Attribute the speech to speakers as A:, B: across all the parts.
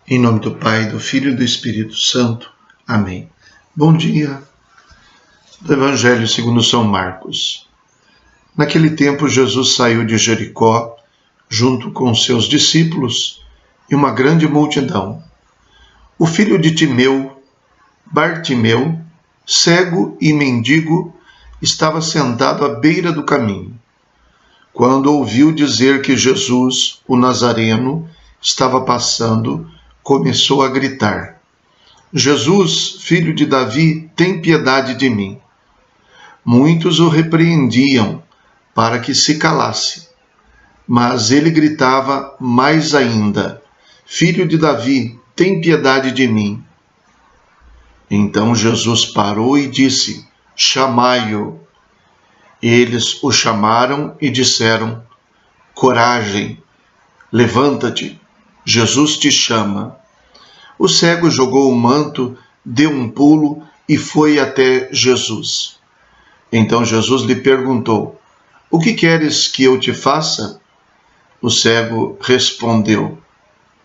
A: Em nome do Pai, do Filho e do Espírito Santo. Amém. Bom dia. Do Evangelho segundo São Marcos. Naquele tempo, Jesus saiu de Jericó, junto com seus discípulos e uma grande multidão. O filho de Timeu, Bartimeu, cego e mendigo, estava sentado à beira do caminho. Quando ouviu dizer que Jesus, o Nazareno, estava passando, começou a gritar: Jesus, filho de Davi, tem piedade de mim. Muitos o repreendiam para que se calasse, mas ele gritava mais ainda: Filho de Davi, tem piedade de mim. Então Jesus parou e disse: Chamai-o. Eles o chamaram e disseram: Coragem, levanta-te, Jesus te chama. O cego jogou o manto, deu um pulo e foi até Jesus. Então Jesus lhe perguntou: O que queres que eu te faça? O cego respondeu: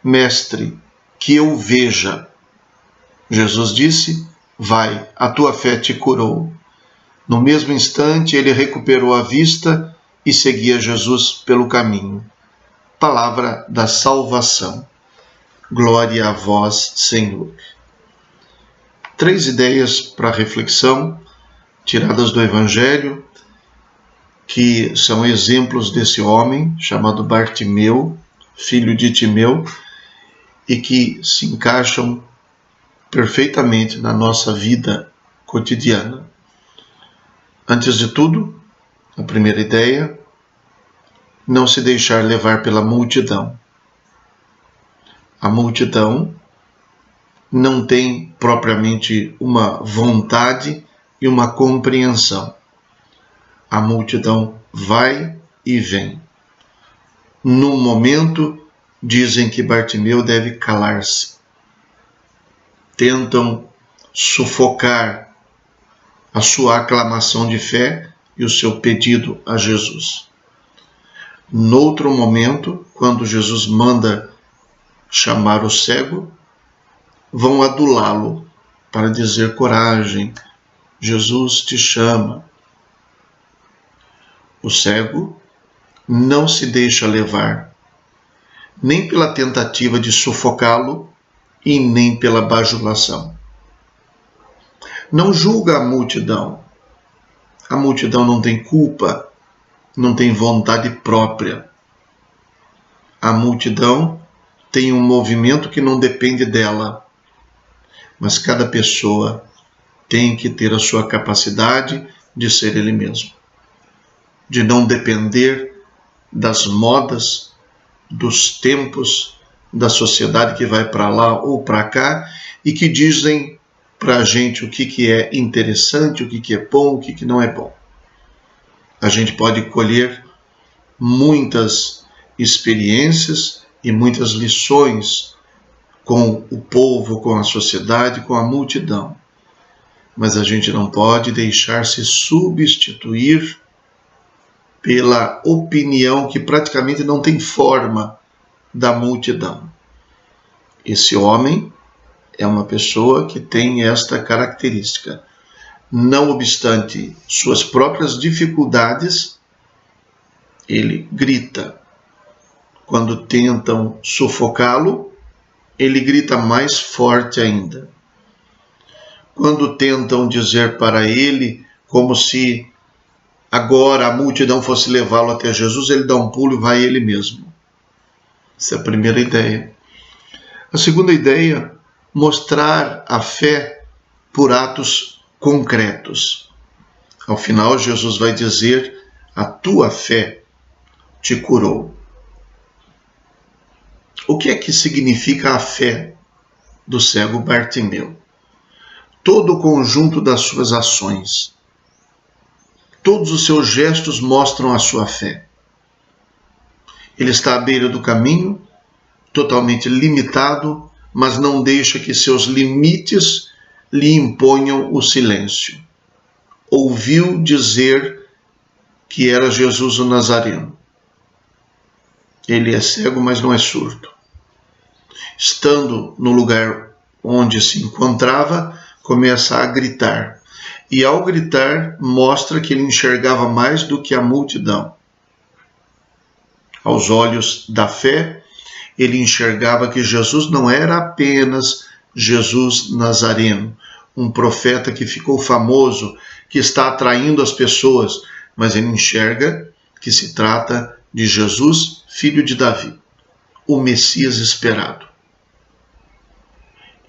A: Mestre, que eu veja. Jesus disse: Vai, a tua fé te curou. No mesmo instante, ele recuperou a vista e seguia Jesus pelo caminho. Palavra da salvação. Glória a vós, Senhor. 3 ideias para reflexão, tiradas do Evangelho, que são exemplos desse homem chamado Bartimeu, filho de Timeu, e que se encaixam perfeitamente na nossa vida cotidiana. Antes de tudo, a primeira ideia, não se deixar levar pela multidão. A multidão não tem propriamente uma vontade e uma compreensão. A multidão vai e vem. No momento, dizem que Bartimeu deve calar-se. Tentam sufocar a sua aclamação de fé e o seu pedido a Jesus. Noutro momento, quando Jesus manda chamar o cego, vão adulá-lo para dizer: coragem, Jesus te chama. O cego não se deixa levar, nem pela tentativa de sufocá-lo e nem pela bajulação. Não julga a multidão. A multidão não tem culpa, não tem vontade própria. A multidão tem um movimento que não depende dela, mas cada pessoa tem que ter a sua capacidade de ser ele mesmo, de não depender das modas, dos tempos, da sociedade que vai para lá ou para cá e que dizem para a gente o que é interessante, o que é bom, o que não é bom. A gente pode colher muitas experiências e muitas lições com o povo, com a sociedade, com a multidão. Mas a gente não pode deixar-se substituir pela opinião que praticamente não tem forma da multidão. Esse homem é uma pessoa que tem esta característica. Não obstante suas próprias dificuldades, ele grita. Quando tentam sufocá-lo, ele grita mais forte ainda. Quando tentam dizer para ele, como se agora a multidão fosse levá-lo até Jesus, ele dá um pulo e vai ele mesmo. Essa é a primeira ideia. A segunda ideia, mostrar a fé por atos concretos. Ao final, Jesus vai dizer: a tua fé te curou. O que é que significa a fé do cego Bartimeu? Todo o conjunto das suas ações, todos os seus gestos mostram a sua fé. Ele está à beira do caminho, totalmente limitado, mas não deixa que seus limites lhe imponham o silêncio. Ouviu dizer que era Jesus o Nazareno. Ele é cego, mas não é surdo. Estando no lugar onde se encontrava, começa a gritar. E ao gritar, mostra que ele enxergava mais do que a multidão. Aos olhos da fé, ele enxergava que Jesus não era apenas Jesus Nazareno, um profeta que ficou famoso, que está atraindo as pessoas, mas ele enxerga que se trata de Jesus, filho de Davi, o Messias esperado.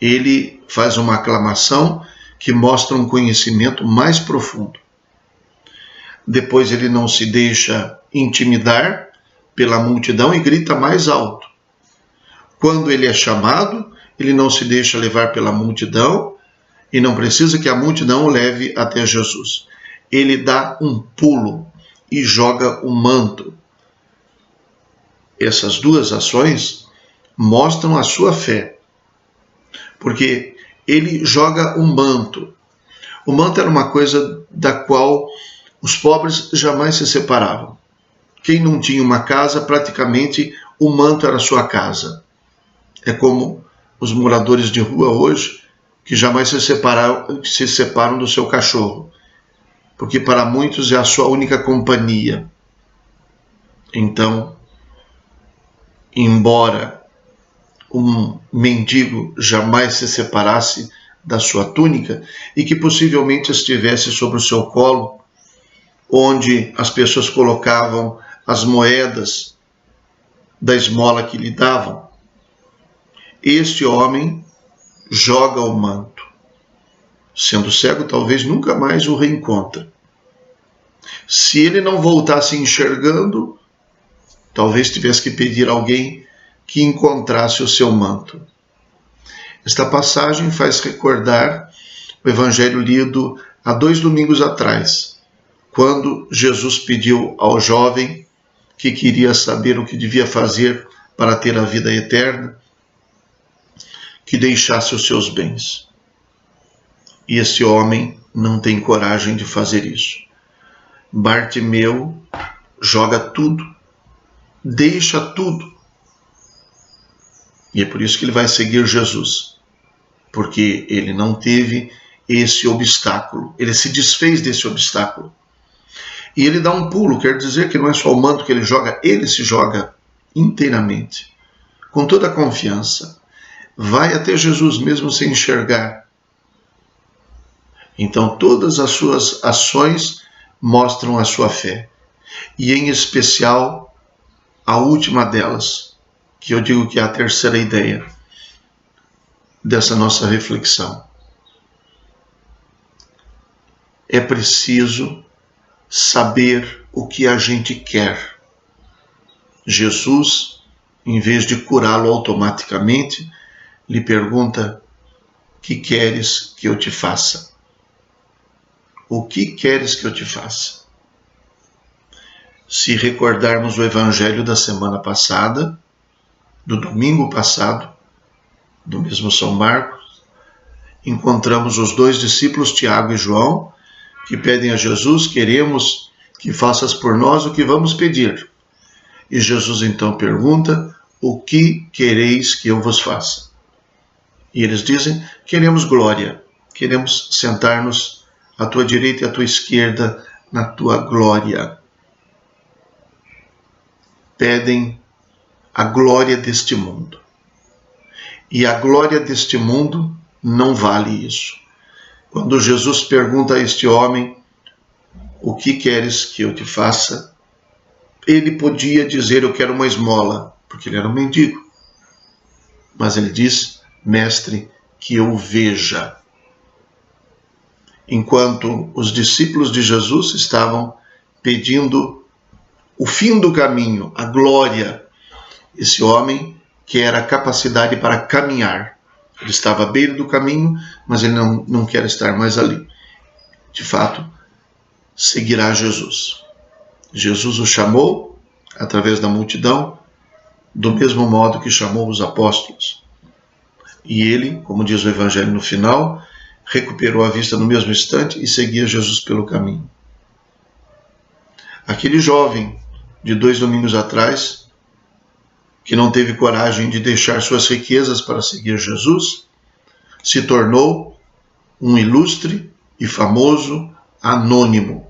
A: Ele faz uma aclamação que mostra um conhecimento mais profundo. Depois ele não se deixa intimidar pela multidão e grita mais alto. Quando ele é chamado, ele não se deixa levar pela multidão e não precisa que a multidão o leve até Jesus. Ele dá um pulo e joga o manto. Essas duas ações mostram a sua fé, porque ele joga um manto. O manto era uma coisa da qual os pobres jamais se separavam. Quem não tinha uma casa, praticamente o manto era sua casa. É como os moradores de rua hoje, que jamais se separam do seu cachorro, porque para muitos é a sua única companhia. Então, embora um mendigo jamais se separasse da sua túnica e que possivelmente estivesse sobre o seu colo, onde as pessoas colocavam as moedas da esmola que lhe davam, este homem joga o manto. Sendo cego, talvez nunca mais o reencontre. Se ele não voltasse enxergando, talvez tivesse que pedir a alguém que encontrasse o seu manto. Esta passagem faz recordar o evangelho lido há 2 domingos atrás, quando Jesus pediu ao jovem que queria saber o que devia fazer para ter a vida eterna, que deixasse os seus bens. E esse homem não tem coragem de fazer isso. Bartimeu joga tudo, deixa tudo. E é por isso que ele vai seguir Jesus, porque ele não teve esse obstáculo, ele se desfez desse obstáculo. E ele dá um pulo, quer dizer que não é só o manto que ele se joga inteiramente, com toda a confiança. Vai até Jesus mesmo sem enxergar. Então todas as suas ações mostram a sua fé. E em especial a última delas, que eu digo que é a terceira ideia dessa nossa reflexão. É preciso saber o que a gente quer. Jesus, em vez de curá-lo automaticamente, lhe pergunta: que queres que eu te faça? O que queres que eu te faça? Se recordarmos o evangelho da semana passada, do domingo passado, do mesmo São Marcos, encontramos os 2 discípulos, Tiago e João, que pedem a Jesus: queremos que faças por nós o que vamos pedir. E Jesus então pergunta: o que quereis que eu vos faça? E eles dizem: queremos glória, queremos sentar-nos à tua direita e à tua esquerda na tua glória. Pedem a glória deste mundo. E a glória deste mundo não vale isso. Quando Jesus pergunta a este homem: o que queres que eu te faça? Ele podia dizer: eu quero uma esmola, porque ele era um mendigo. Mas ele diz: mestre, que eu veja. Enquanto os discípulos de Jesus estavam pedindo o fim do caminho, a glória, esse homem quer a capacidade para caminhar. Ele estava à beira do caminho, mas ele não quer estar mais ali. De fato, seguirá Jesus. Jesus o chamou através da multidão, do mesmo modo que chamou os apóstolos. E ele, como diz o evangelho no final, recuperou a vista no mesmo instante e seguia Jesus pelo caminho. Aquele jovem de 2 domingos atrás que não teve coragem de deixar suas riquezas para seguir Jesus, se tornou um ilustre e famoso anônimo.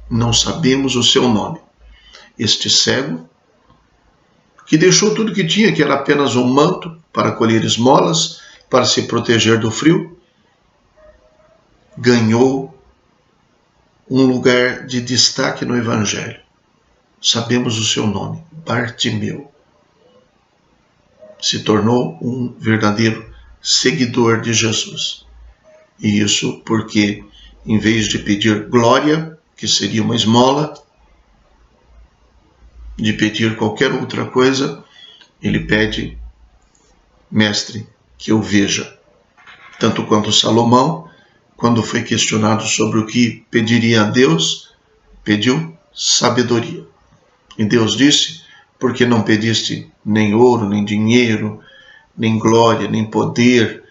A: Não sabemos o seu nome. Este cego, que deixou tudo que tinha, que era apenas um manto para colher esmolas, para se proteger do frio, ganhou um lugar de destaque no Evangelho. Sabemos o seu nome, Bartimeu. Se tornou um verdadeiro seguidor de Jesus. E isso porque, em vez de pedir glória, que seria uma esmola, de pedir qualquer outra coisa, ele pede: mestre, que eu veja. Tanto quanto Salomão, quando foi questionado sobre o que pediria a Deus, pediu sabedoria. E Deus disse: porque não pediste nem ouro, nem dinheiro, nem glória, nem poder,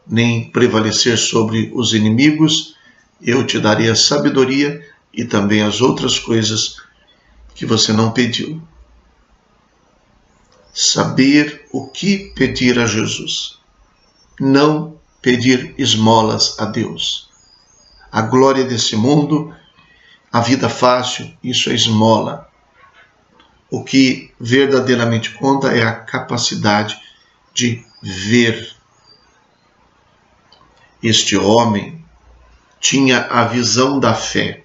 A: nem prevalecer sobre os inimigos, eu te darei a sabedoria e também as outras coisas que você não pediu. Saber o que pedir a Jesus. Não pedir esmolas a Deus. A glória desse mundo, a vida fácil, isso é esmola. O que verdadeiramente conta é a capacidade de ver. Este homem tinha a visão da fé,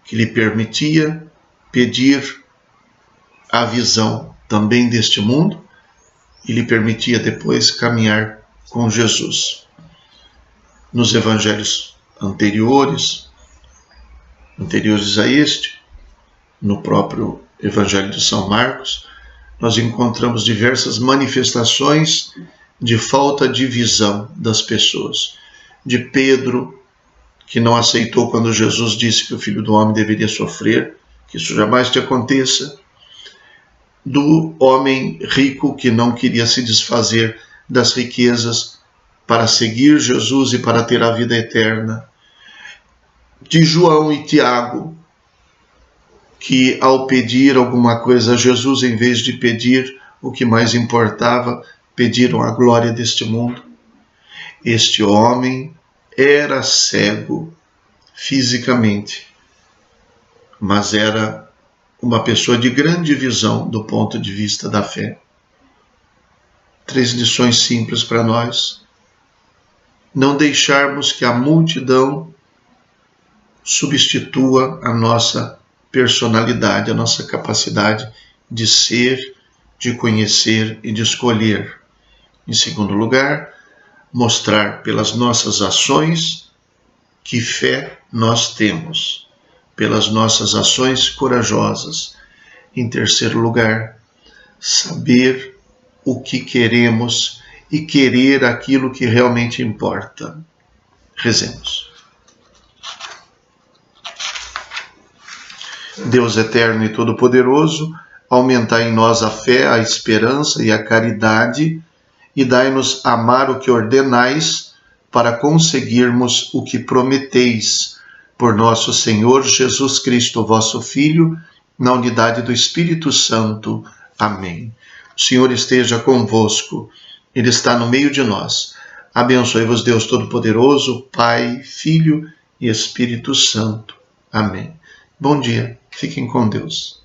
A: que lhe permitia pedir a visão também deste mundo e lhe permitia depois caminhar com Jesus. Nos evangelhos anteriores a este, no próprio Evangelho de São Marcos, nós encontramos diversas manifestações de falta de visão das pessoas. De Pedro, que não aceitou quando Jesus disse que o Filho do Homem deveria sofrer, que isso jamais te aconteça. Do homem rico que não queria se desfazer das riquezas para seguir Jesus e para ter a vida eterna. De João e Tiago, que ao pedir alguma coisa a Jesus, em vez de pedir o que mais importava, pediram a glória deste mundo. Este homem era cego fisicamente, mas era uma pessoa de grande visão do ponto de vista da fé. 3 lições simples para nós. Não deixarmos que a multidão substitua a nossa personalidade, a nossa capacidade de ser, de conhecer e de escolher. Em segundo lugar, mostrar pelas nossas ações que fé nós temos, pelas nossas ações corajosas. Em terceiro lugar, saber o que queremos e querer aquilo que realmente importa. Rezemos. Deus eterno e todo-poderoso, aumentai em nós a fé, a esperança e a caridade, e dai-nos amar o que ordenais, para conseguirmos o que prometeis, por nosso Senhor Jesus Cristo, vosso Filho, na unidade do Espírito Santo. Amém. O Senhor esteja convosco, Ele está no meio de nós. Abençoe-vos Deus Todo-Poderoso, Pai, Filho e Espírito Santo. Amém. Bom dia, fiquem com Deus.